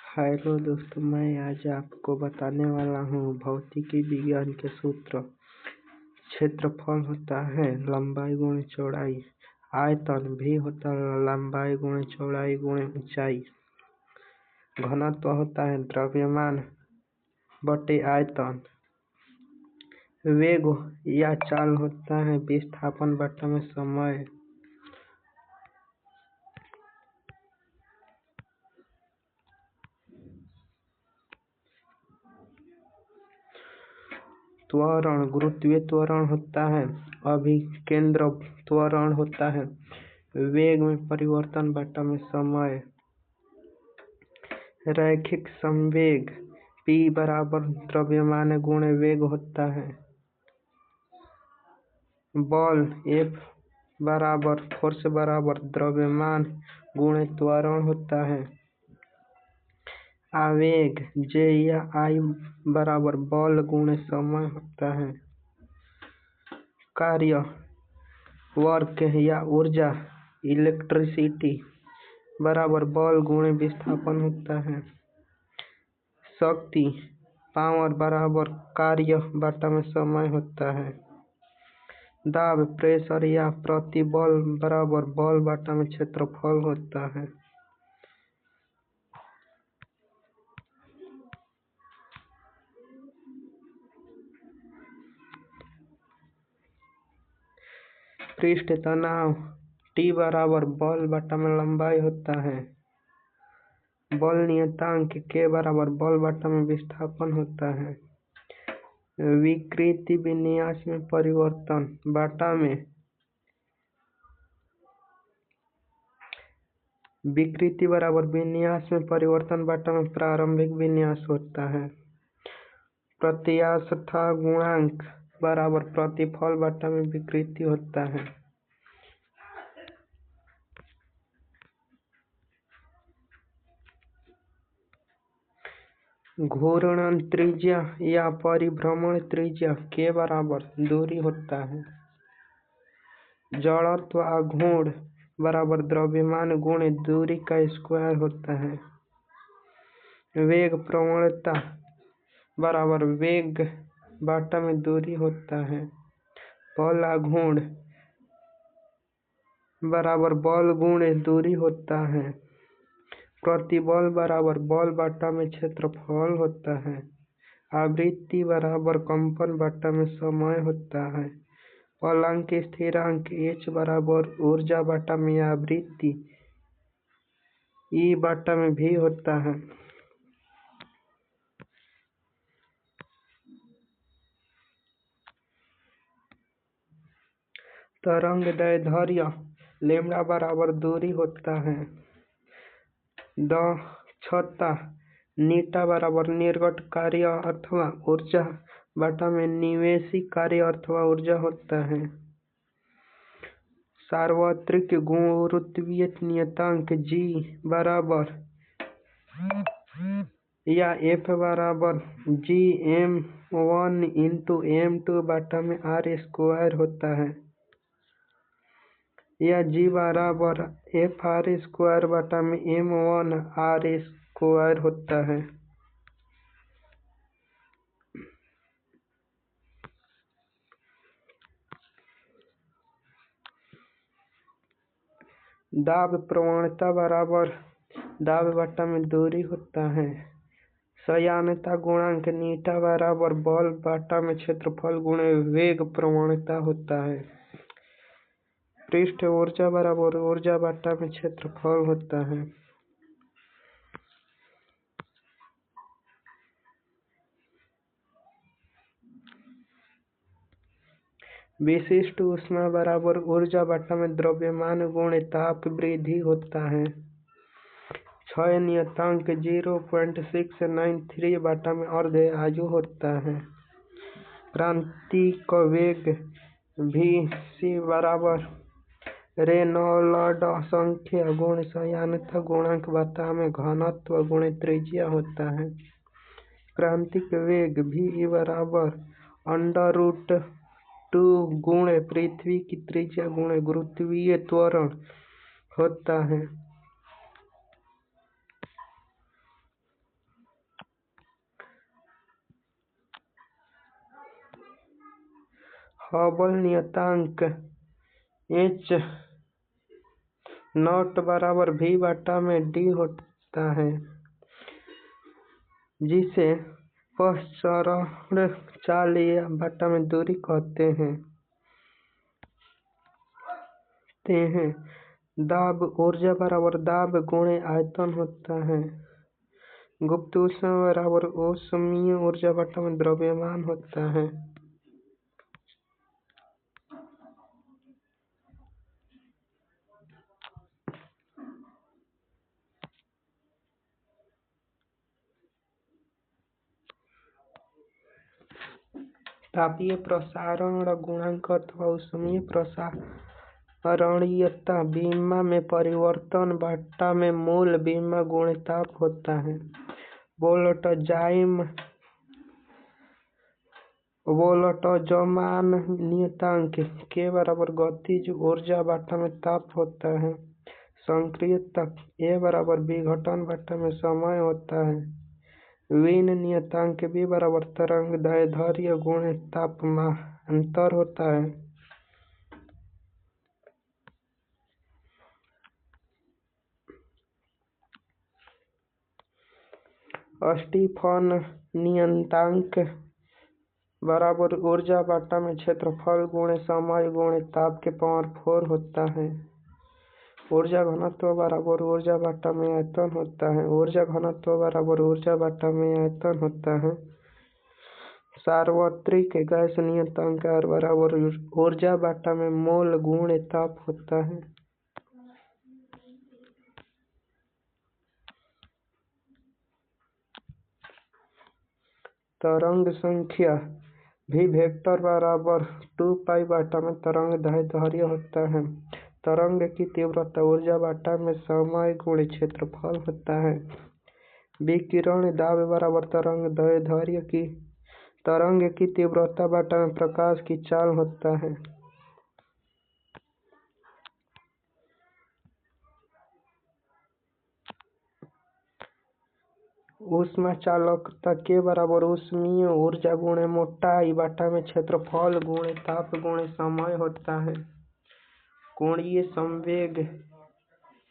Hello दोस्तों, मैं आज आपको बताने वाला हूँ भौतिकी विज्ञान के सूत्र। क्षेत्रफल होता है लंबाई गुणे चौड़ाई। आयतन भी होता है लंबाई गुणे चौड़ाई गुणे ऊंचाई। घनत्व होता है द्रव्यमान बटे आयतन। वेग या चाल होता है विस्थापन बटा में समय। त्वरण गुरुत्वीय त्वरण होता है। अभिकेंद्र त्वरण होता है वेग में परिवर्तन बटा में समय। रैखिक संवेग P बराबर द्रव्यमान गुणे वेग होता है। बल F बराबर फोर्स बराबर द्रव्यमान गुणे त्वरण होता है। आवेग J या I बराबर बल गुणे समय होता है। कार्य वर्क या ऊर्जा इलेक्ट्रिसिटी बराबर बल गुणे विस्थापन होता है। शक्ति पावर बराबर कार्य बटा में समय होता है। दाब प्रेशर या प्रतिबल बराबर बल बटा में क्षेत्रफल होता है। पृष्ठ तनाव T बराबर बल बटा में लंबाई होता है। बल नियतांक K बराबर बल बटा में विस्थापन होता है। विकृति विन्यास में परिवर्तन बटा में विकृति बराबर विन्यास में परिवर्तन बटा में प्रारंभिक विन्यास होता है। प्रत्यास्थता गुणांक बराबर प्रतिफल बटा में विकृति होता है। घूर्णन त्रिज्या या परिभ्रमण त्रिज्या के बराबर दूरी होता है। जड़त्व आघूर्ण बराबर द्रव्यमान गुणे दूरी का स्क्वायर होता है। वेग प्रवणता बराबर वेग बटा में दूरी होता है। बल आघूर्ण बराबर बल गुणे दूरी होता है। प्रतिबल बराबर बल बटा में क्षेत्रफल होता है। आवृत्ति बराबर कंपन बटा में समय होता है। फलांक स्थिरांक H बराबर ऊर्जा बटा में आवृत्ति E बटा में भी होता है। तरंग दैर्ध्य लैम्ब्डा बराबर दूरी होता है। दक्षता नीटा बराबर निर्गत कार्य अथवा ऊर्जा बटा में निवेशी कार्य अथवा ऊर्जा होता है। सार्वत्रिक गुरुत्वीय नियतांक G बराबर या F बराबर Gm1 इंटू M2 बटा में R स्क्वायर होता है। या G बराबर FR स्क्वायर बटा में M1 R स्क्वायर होता है। दाब प्रवणता बराबर दाब बटा में दूरी होता है। सयानता गुणांक नीटा बराबर बल बटा में क्षेत्रफल गुणे वेग प्रवणता होता है। पृष्ठ ऊर्जा बराबर ऊर्जा बटा में क्षेत्रफल होता है। विशिष्ट ऊष्मा बराबर ऊर्जा बटा में द्रव्यमान गुणे ताप वृद्धि होता है। क्षय नियतांक 0.693 बटा में अर्ध आयु होता है। क्रांतिक वेग Vc बराबर रेनॉल्ड संख्या गुणे सयानता गुणांक बटा में घनत्व गुणे त्रिज्या होता है। क्रांतिक वेग V बराबर √2 गुणे पृथ्वी की त्रिज्या गुणे गुरुत्वीय त्वरण होता है। हबल नियतांक H नॉट बराबर V बटा में D होता है, जिसे पश्चरण चाल या बटा में दूरी कहते हैं। दाब ऊर्जा बराबर दाब गुणे आयतन होता है। गुप्त ऊष्मा बराबर ऊष्मीय ऊर्जा बटा में द्रव्यमान होता है। तापीय प्रसारण गुणांक अथवा ऊष्मीय प्रसारणीयता बीमा में परिवर्तन बटा में मूल बीमा गुणे ताप होता है। वोल्टजमान नियतांक K बराबर गतिज ऊर्जा बटा में ताप होता है। सक्रियता A बराबर विघटन बटा में समय होता है। वीन नियतांक B बराबर तरंग दैर्ध्य गुणे तापमांतर होता है। स्टीफन नियतांक बराबर ऊर्जा बटा में क्षेत्रफल गुणे समय गुणे ताप के पावर 4 होता है। ऊर्जा घनत्व बराबर ऊर्जा बटा में आयतन होता है। ऊर्जा घनत्व बराबर ऊर्जा बटा में आयतन होता है। सार्वत्रिक गैस नियतांक R बराबर ऊर्जा बटा में मोल गुणे ताप होता है। तरंग संख्या V वेक्टर बराबर 2 पाई बटा में तरंग दैर्ध्य होता है। तरंग की तीव्रता ऊर्जा बटा में समय गुणे क्षेत्रफल होता है। विकिरण दाब बराबर तरंग दैर्ध्य की तरंग की तीव्रता बटा में प्रकाश की चाल होता है। ऊष्मा चालकता K बराबर ऊष्मीय ऊर्जा गुणे मोटाई बटा में क्षेत्रफल गुणे ताप गुणे समय होता है। कोणीय संवेग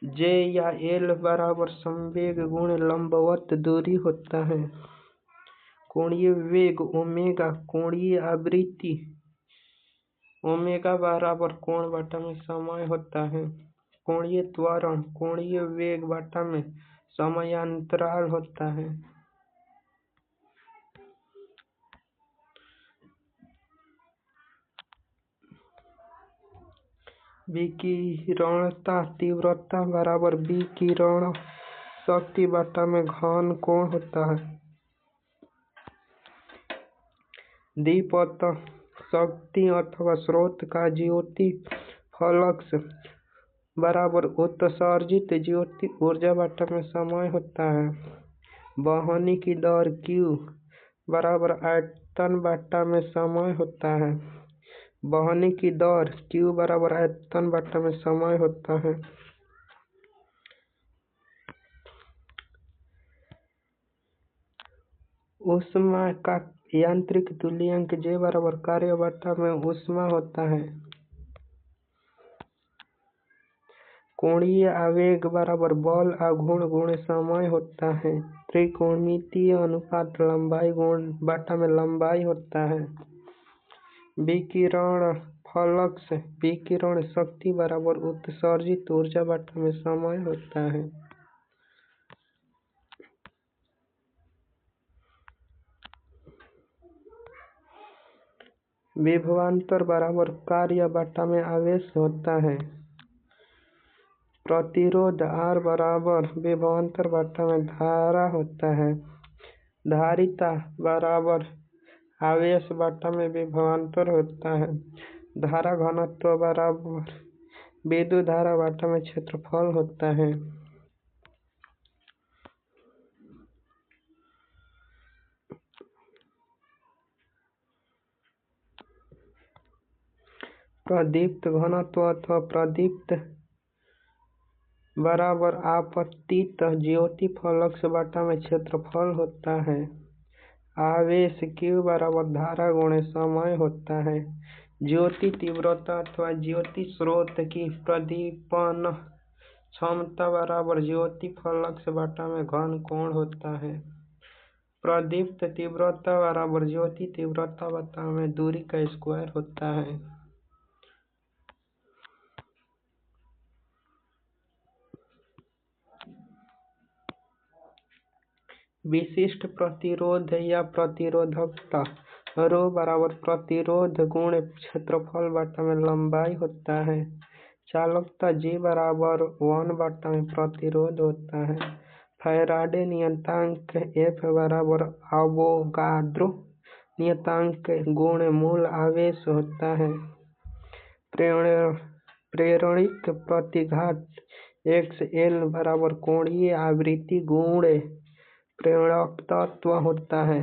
J या L बराबर संवेग गुणे लंबवत दूरी होता है। कोणीय वेग ओमेगा कोणीय आवृत्ति ओमेगा बराबर कोण बटा में समय होता है। कोणीय त्वरण कोणीय वेग बटा में समयांतराल होता है। विकिरणता तीव्रता बराबर विकिरण शक्ति बटा में घन कोण होता है। दीप्त शक्ति अथवा स्रोत का ज्योति फ्लक्स बराबर उत्सर्जित ज्योति ऊर्जा बटा में समय होता है। वहनी की दर Q बराबर आयतन बटा में समय होता है। वहनी की दर Q बराबर आयतन बटा में समय होता है। ऊष्मा का यांत्रिक तुल्यांक J बराबर कार्य बटा में ऊष्मा होता है। कोणीय आवेग बराबर बल आघूर्ण गुणे समय होता है। त्रिकोणमितीय अनुपात लंबाई बटा में लंबाई होता है। विकिरण फ्लक्स विकिरण शक्ति बराबर उत्सर्जित ऊर्जा बटा में समय होता है। विभवांतर बराबर कार्य बटा में आवेश होता है। प्रतिरोध R बराबर विभवांतर बटा में धारा होता है। धारिता बराबर आवेश बटा में विभवांतर होता है। धारा घनत्व बराबर विद्युत धारा बटा में क्षेत्रफल होता है। प्रदीप्त घनत्व अथवा प्रदीप्त बराबर आपतित ज्योति फ्लक्स बटा में क्षेत्रफल होता है। आवेश Q बराबर धारा गुणे समय होता है। ज्योति तीव्रता अथवा ज्योति स्रोत की प्रदीपन क्षमता बराबर ज्योति फलक बटा में घन कोण होता है। प्रदीप्त तीव्रता बराबर ज्योति तीव्रता बटा में दूरी का स्क्वायर होता है। विशिष्ट प्रतिरोध या प्रतिरोधकता रो बराबर प्रतिरोध गुण क्षेत्रफल बटा में लंबाई होता है। चालकता जी बराबर 1 बटा में प्रतिरोध होता है। फैराडे नियतांक F बराबर अवोगाद्रो नियतांक गुण मूल आवेश होता है। प्रेरणिक प्रतिघात XL बराबर कोणीय आवृत्ति गुण प्रेरकत्व होता है।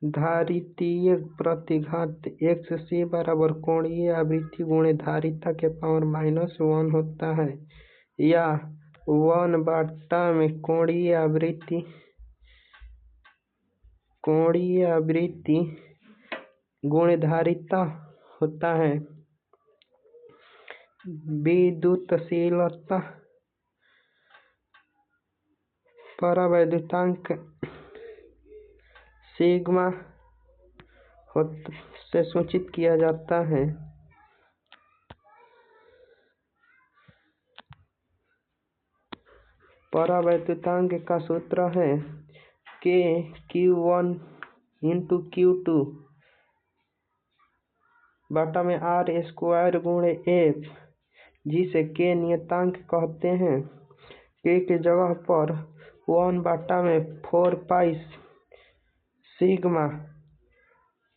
धारितीय प्रतिघात XC बराबर कोणीय आवृत्ति गुण धारिता के पावर -1 होता है, या 1 बटा में कोणीय आवृत्ति गुण धारिता होता है। विद्युतशीलता परावैद्युतांक सिग्मा से सूचित किया जाता है। परावैद्युतांक का सूत्र है K(Q1) × Q2 बटा में R² गुणे F, जिसे K नियतांक कहते हैं। K की जगह पर 1 बटा में 4 पाई सिग्मा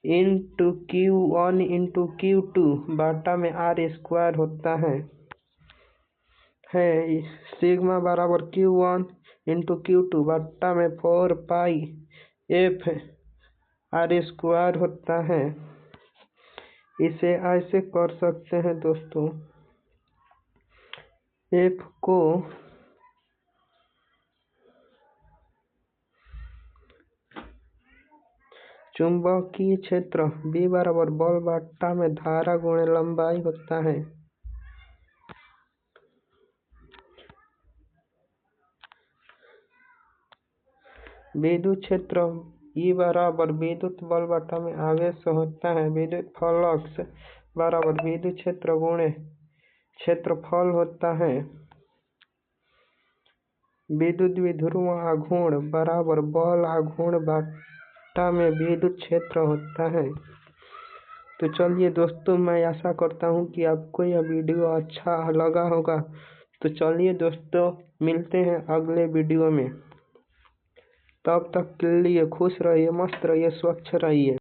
× Q1 × Q2 बटा में R² होता है। सिग्मा बराबर Q1 × Q2 बटा में 4 पाई F R² होता है। इसे ऐसे कर सकते हैं दोस्तों, F को चुंबकीय क्षेत्र B बराबर बल बटा में धारा गुणे लंबाई होता है। विद्युत क्षेत्र E बराबर विद्युत बल बटा में आवेश होता है। विद्युत फ्लक्स बराबर विद्युत क्षेत्र गुणे क्षेत्रफल होता है। विद्युत द्विध्रुव आघूर्ण बराबर बल आघूर्ण बटा में विद्युत क्षेत्र होता है। तो चलिए दोस्तों, मैं आशा करता हूँ कि आपको यह वीडियो अच्छा लगा होगा। तो चलिए दोस्तों, मिलते हैं अगले वीडियो में। तब तक के लिए खुश रहिए, मस्त रहिए, स्वच्छ रहिए।